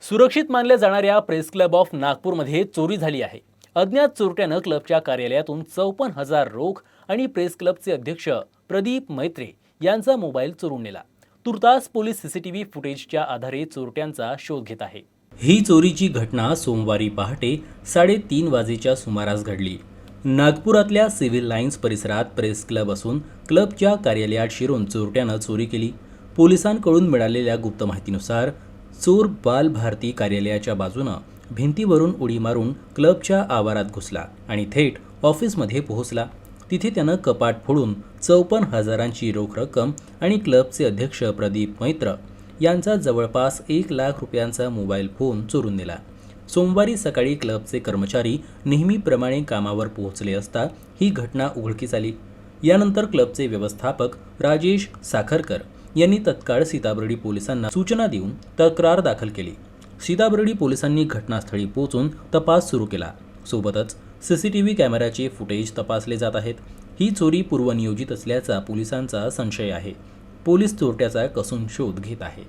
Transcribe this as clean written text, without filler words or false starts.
सुरक्षित मानल्या जाणाऱ्या प्रेस क्लब ऑफ नागपूरमध्ये चोरी झाली आहे। अज्ञात चोरट्यानं क्लबच्या कार्यालयातून 54,000 रोख आणि प्रेस क्लबचे अध्यक्ष प्रदीप मैत्रे यांचा मोबाईल चोरून नेला। तुर्तास पोलीस सीसीटीव्ही फुटेजच्या आधारे चोरट्यांचा शोध घेत आहे। ही चोरीची घटना सोमवारी पहाटे 3:30 वाजेच्या सुमारास घडली। नागपुरातल्या सिव्हिल लाईन्स परिसरात प्रेस क्लब असून क्लबच्या कार्यालयात शिरून चोरट्यानं चोरी केली। पोलिसांकडून मिळालेल्या गुप्त माहितीनुसार चोर बाल भारती कार्यालयाच्या बाजूनं भिंतीवरून उडी मारून क्लबच्या आवारात घुसला आणि थेट ऑफिसमध्ये पोहोचला। तिथे त्यानं कपाट फोडून 54,000ची रोख रक्कम आणि क्लबचे अध्यक्ष प्रदीप मैत्र यांचा जवळपास 1 लाख रुपयांचा मोबाईल फोन चोरून नेला। सोमवारी सकाळी क्लबचे कर्मचारी नेहमीप्रमाणे कामावर पोहोचले असता ही घटना उघडकीस आली। यानंतर क्लबचे व्यवस्थापक राजेश साखरकर यांनी तत्काळ सीताबर्डी पोलिसांना सूचना देऊन तक्रार दाखल केली। सीताबर्डी पोलिसांनी घटनास्थळी पोहोचून तपास सुरू केला। सोबतच सीसीटीव्ही कॅमेऱ्याचे फुटेज तपासले जात आहेत। ही चोरी पूर्वनियोजित असल्याचा पोलिसांचा संशय आहे। पोलीस चोरट्याचा कसून शोध घेत आहे।